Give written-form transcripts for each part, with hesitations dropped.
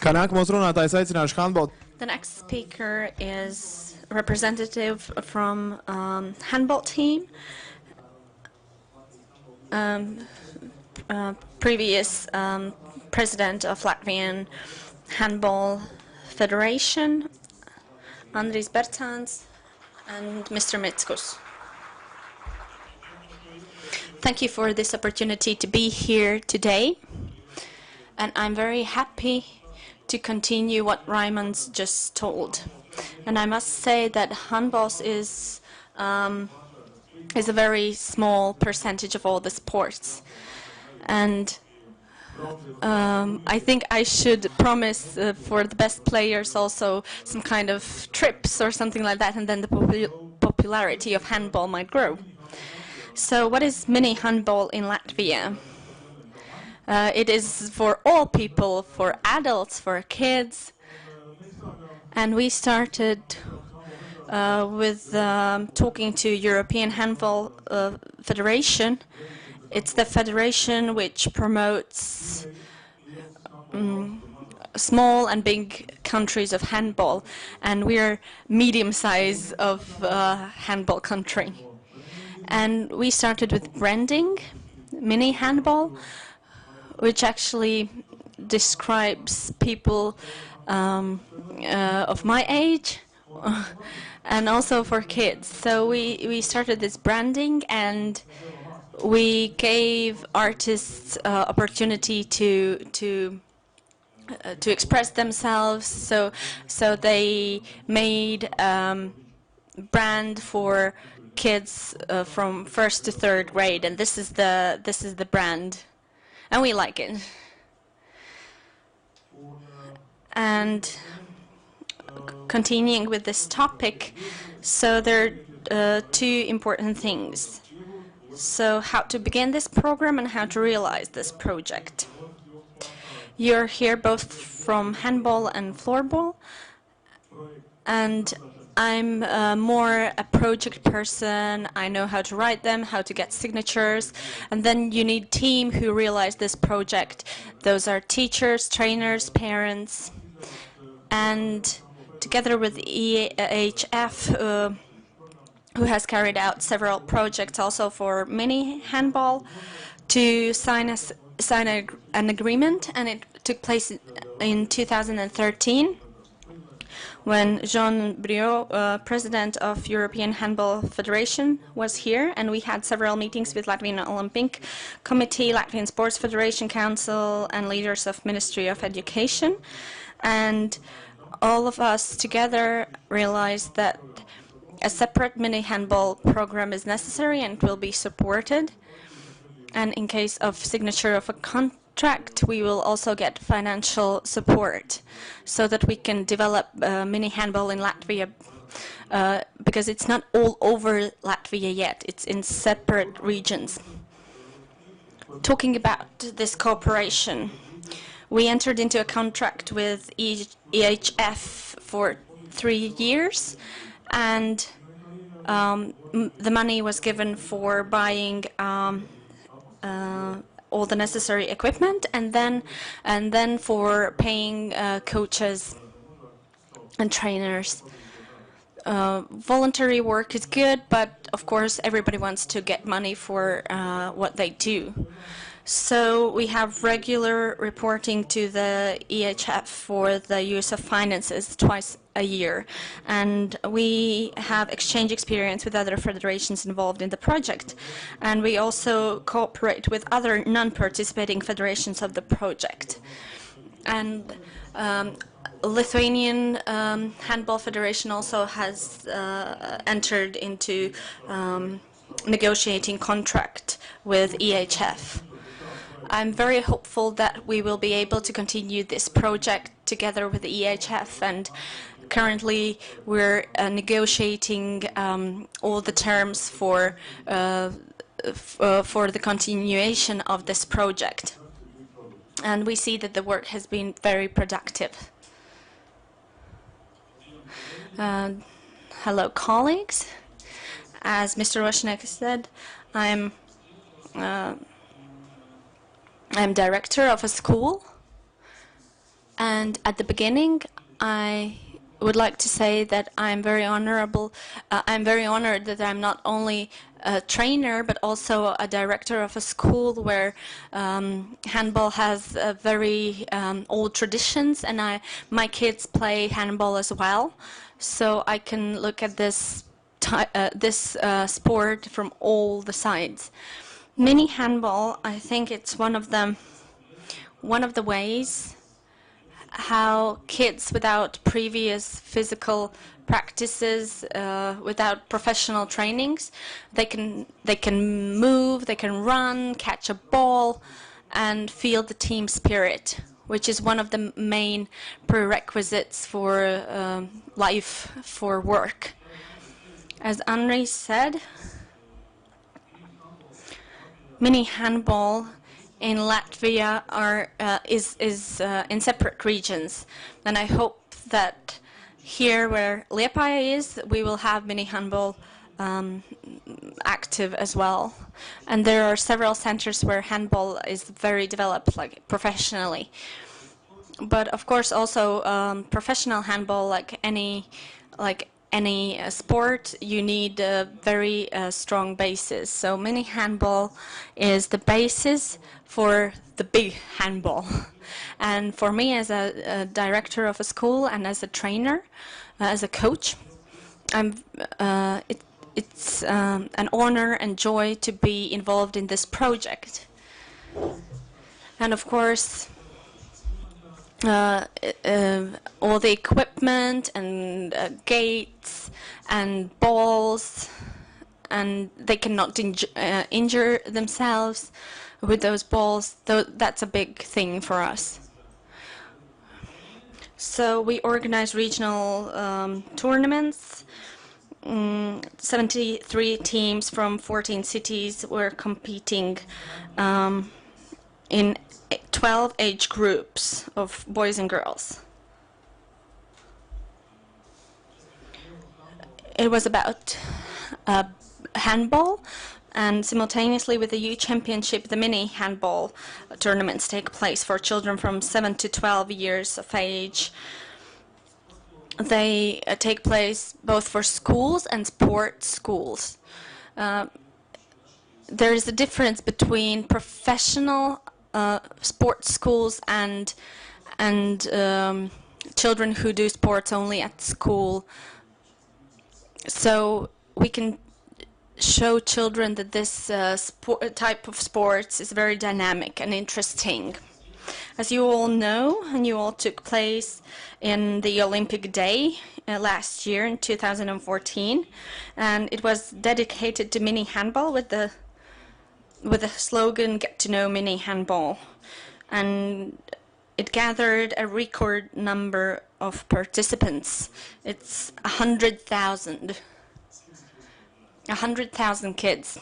Kā nākamos runātājs aicināšu handball. The next speaker is a representative from handball team, previous president of Latvian Handball Federation, Anrijs Brencāns, and Mr. Mickus. Thank you for this opportunity to be here today, and I'm very happy to continue what Raimons just told. And I must say that handball is a very small percentage of all the sports. And I think I should promise for the best players also some kind of trips or something like that, and then the popularity of handball might grow. So what is mini handball in Latvia? It is for all people, for adults, for kids. And we started with talking to European Handball Federation. It's the federation which promotes small and big countries of handball. And we're medium size of handball country. And we started with branding, mini handball, which actually describes people of my age and also for kids. So we started this branding, and we gave artists opportunity to express themselves. So they made brand for kids from 1st to 3rd grade, and this is the brand. And we like it. And continuing with this topic, so there are two important things. So how to begin this program and how to realize this project. You're here both from handball and floorball, and I'm more a project person. I know how to write them, how to get signatures, and then you need team who realize this project. Those are teachers, trainers, parents, and together with EHF, who has carried out several projects also for mini handball, to sign an agreement, and it took place in 2013. When Jean Briot, president of European Handball Federation, was here, and we had several meetings with Latvian Olympic Committee, Latvian Sports Federation Council, and leaders of Ministry of Education. And all of us together realized that a separate mini handball program is necessary and will be supported. And in case of signature of a contract, we will also get financial support so that we can develop mini handball in Latvia, because it's not all over Latvia yet. It's in separate regions. Talking about this cooperation, we entered into a contract with EHF for 3 years, and the money was given for buying all the necessary equipment, and then for paying coaches and trainers. Voluntary work is good, but of course everybody wants to get money for what they do. So we have regular reporting to the EHF for the use of finances twice a year, and we have exchange experience with other federations involved in the project, and we also cooperate with other non-participating federations of the project. And Lithuanian Handball Federation also has entered into negotiating contract with EHF. I'm very hopeful that we will be able to continue this project together with the EHF, and currently we're negotiating all the terms for the continuation of this project. And we see that the work has been very productive. Hello, colleagues. As Mr. Roshnek said, I'm director of a school, And at the beginning, I would like to say that I'm very honored that I'm not only a trainer but also a director of a school where handball has very old traditions, and my kids play handball as well, so I can look at this sport from all the sides. Mini handball, I think it's one of the ways how kids without previous physical practices, without professional trainings, they can move, they can run, catch a ball, and feel the team spirit, which is one of the main prerequisites for life, for work. As Anrijs said, mini handball in Latvia is in separate regions, and I hope that here where Liepāja is, we will have mini handball active as well. And there are several centers where handball is very developed, like professionally. But of course, also professional handball, like any sport, you need a very strong basis. So mini handball is the basis for the big handball. And for me, as a director of a school and as a trainer, as a coach, it's an honor and joy to be involved in this project. And of course, all the equipment and gates and balls, and they cannot injure themselves with those balls. That's a big thing for us. So we organize regional tournaments. 73 teams from 14 cities were competing in 12 age groups of boys and girls. It was about handball, and simultaneously with the youth championship, the mini handball tournaments take place for children from 7 to 12 years of age. They take place both for schools and sports schools. There is a difference between professional sports schools and children who do sports only at school. So we can show children that this type of sports is very dynamic and interesting. As you all know, and you all took place in the Olympic Day last year in 2014, and it was dedicated to mini handball with the slogan "Get to know mini handball," and it gathered a record number of participants. It's 100,000. 100,000 kids.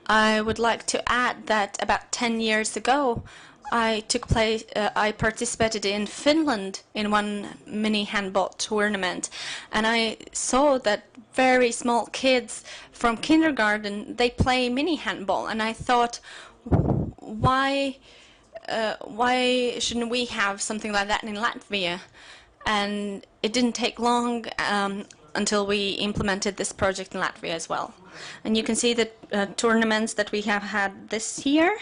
I would like to add that about 10 years ago, I participated in Finland in one mini handball tournament, and I saw that very small kids from kindergarten, they play mini handball, and I thought, why shouldn't we have something like that in Latvia? And it didn't take long until we implemented this project in Latvia as well. And you can see the tournaments that we have had this year.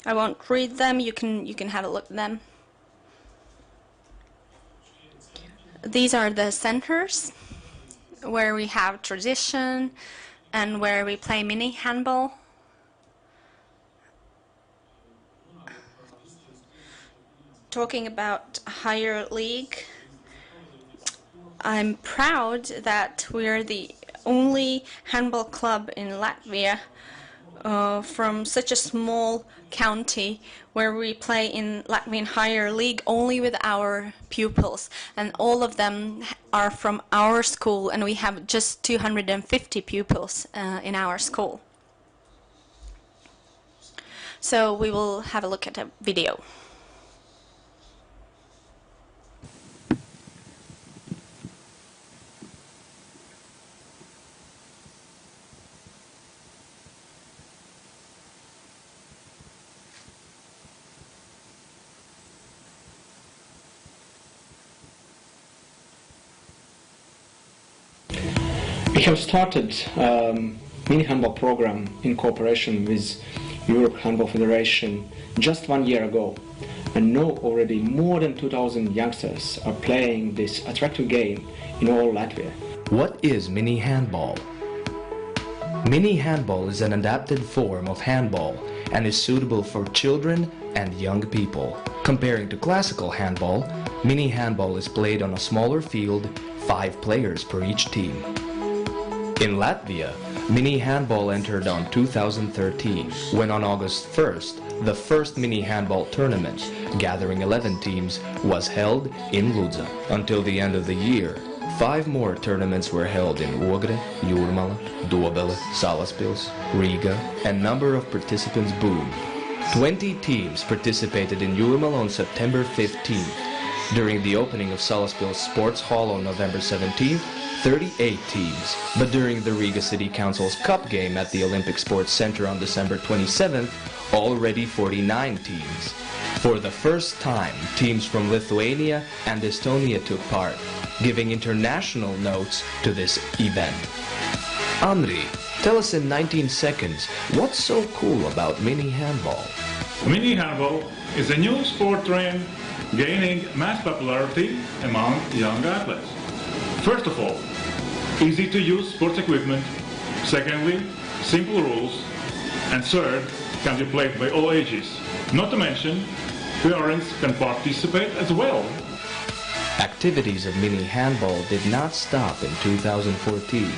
I won't read them. You can have a look at them. These are the centers where we have tradition and where we play mini handball. Talking about higher league, I'm proud that we're the only handball club in Latvia from such a small county where we play in Latvian higher league only with our pupils, and all of them are from our school, and we have just 250 pupils in our school. So we will have a look at a video. have started mini handball program in cooperation with Europe Handball Federation just 1 year ago, and now already more than 2,000 youngsters are playing this attractive game in all Latvia. What is mini handball? Mini handball is an adapted form of handball and is suitable for children and young people. Comparing to classical handball, mini handball is played on a smaller field, 5 players per each team. In Latvia, mini handball entered on 2013, when on August 1st, the first mini handball tournament, gathering 11 teams, was held in Ludza. Until the end of the year, 5 more tournaments were held in Ogre, Jūrmala, Dobele, Salaspils, Riga, and number of participants boomed. 20 teams participated in Jūrmala on September 15th. During the opening of Salaspils Sports Hall on November 17th, 38 teams, but during the Riga City Council's Cup game at the Olympic Sports Center on December 27th, already 49 teams. For the first time, teams from Lithuania and Estonia took part, giving international notes to this event. Anri, tell us in 19 seconds, what's so cool about mini handball? Mini handball is a new sport trend gaining mass popularity among young athletes. First of all, easy to use sports equipment. Secondly, simple rules. And third, can be played by all ages. Not to mention, parents can participate as well. Activities of mini handball did not stop in 2014.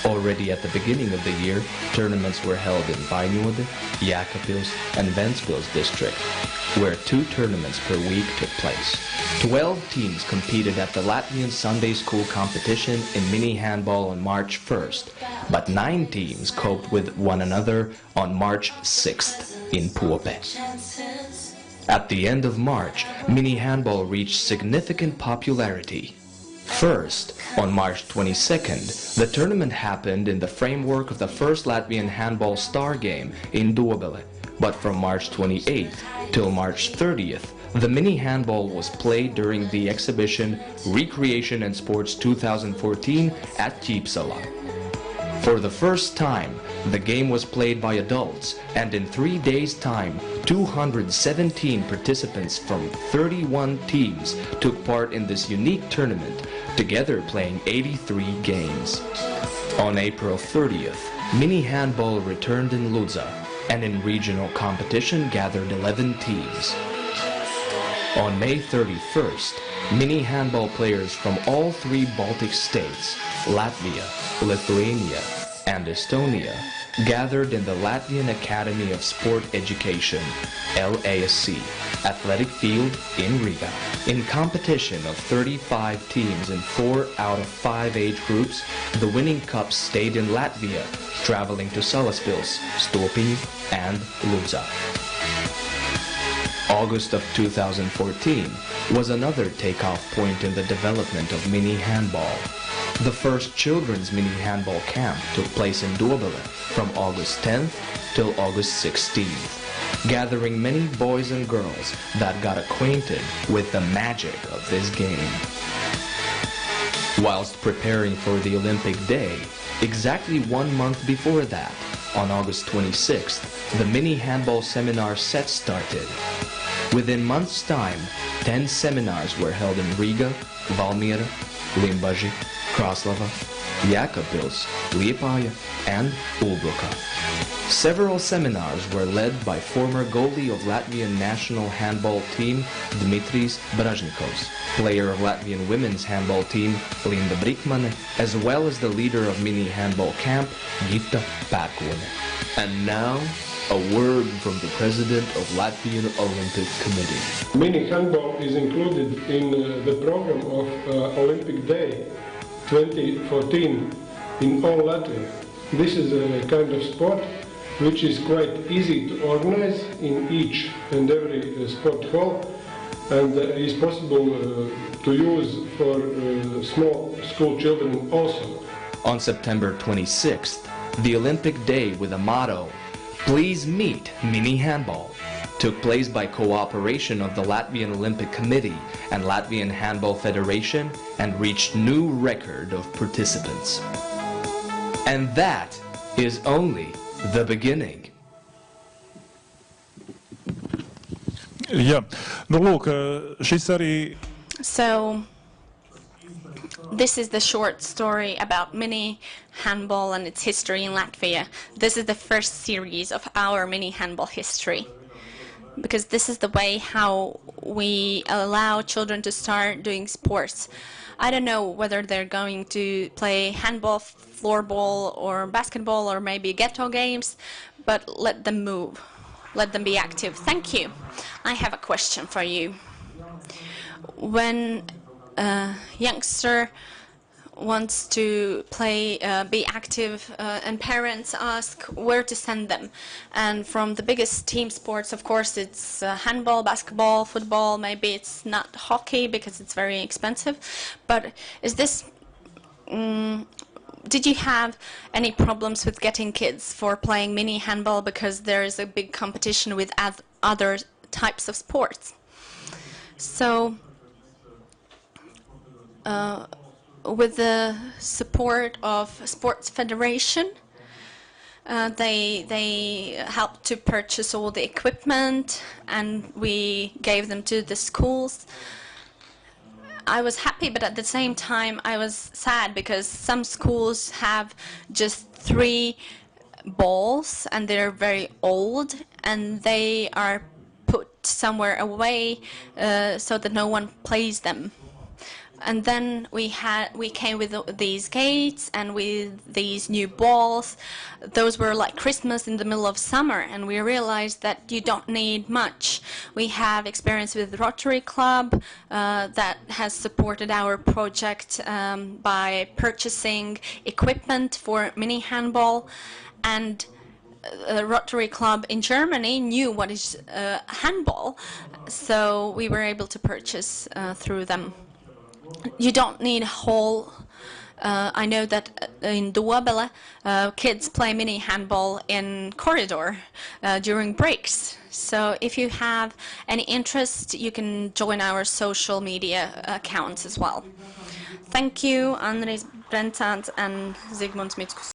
Already at the beginning of the year, tournaments were held in Vainode, Jēkabpils, and Ventspils district, where 2 tournaments per week took place. 12 teams competed at the Latvian Sunday School competition in mini handball on March 1st, but 9 teams coped with one another on March 6th in Pope. At the end of March, mini handball reached significant popularity. First, on March 22nd, the tournament happened in the framework of the first Latvian handball star game in Dobele, but from March 28th till March 30th, the mini handball was played during the exhibition Recreation and Sports 2014 at Ķīpsala. For the first time, the game was played by adults, and in 3 days' time, 217 participants from 31 teams took part in this unique tournament, together playing 83 games. On April 30th, mini handball returned in Ludza, and in regional competition gathered 11 teams. On May 31st, mini handball players from all 3 Baltic states, Latvia, Lithuania, and Estonia, gathered in the Latvian Academy of Sport Education, LASC, athletic field in Riga. In competition of 35 teams in 4 out of 5 age groups, the winning cups stayed in Latvia, traveling to Salaspils, Stopiņu, and Ludza. August of 2014 was another takeoff point in the development of mini handball. The first children's mini handball camp took place in Dobele from August 10th till August 16th, gathering many boys and girls that got acquainted with the magic of this game. Whilst preparing for the Olympic Day, exactly 1 month before that, on August 26th, the mini handball seminar set started. Within months' time, 10 seminars were held in Riga, Valmiera, Liepāja, Krāslava, Jēkabpils, Liepāja, and Ulbruka. Several seminars were led by former goalie of Latvian national handball team Dmitrijs Bražņikovs, player of Latvian women's handball team Linda Brikmane, as well as the leader of mini handball camp Gita Pērkone. And now, a word from the president of Latvian Olympic Committee. Mini handball is included in the program of Olympic Day 2014 in all Latvia. This is a kind of sport which is quite easy to organize in each and every sport hall, and is possible to use for small school children also. On September 26th, the Olympic Day with a motto, "Please meet mini handball," took place by cooperation of the Latvian Olympic Committee and Latvian Handball Federation and reached new record of participants. And that is only the beginning. Jā, nu lūk, šis arī. So this is the short story about mini handball and its history in Latvia. This is the first series of our mini handball history, because this is the way how we allow children to start doing sports. I don't know whether they're going to play handball, floorball, or basketball, or maybe ghetto games, but let them move. Let them be active. Thank you. I have a question for you. When a youngster wants to play, be active, and parents ask where to send them, and from the biggest team sports, of course, it's handball, basketball, football. Maybe it's not hockey because it's very expensive. But is this? Did you have any problems with getting kids for playing mini handball because there is a big competition with other types of sports? So, with the support of Sports Federation, they helped to purchase all the equipment, and we gave them to the schools. I was happy, but at the same time I was sad because some schools have just 3 balls and they're very old and they are put somewhere away so that no one plays them. And then we came with these gates and with these new balls. Those were like Christmas in the middle of summer, and we realized that you don't need much. We have experience with the Rotary Club that has supported our project by purchasing equipment for mini handball, and the Rotary Club in Germany knew what is handball, so we were able to purchase through them. You don't need a whole. I know that in Duobele, kids play mini handball in corridor during breaks. So if you have any interest, you can join our social media accounts as well. Thank you, Anrijs Brencāns and Zigmunds Mickus.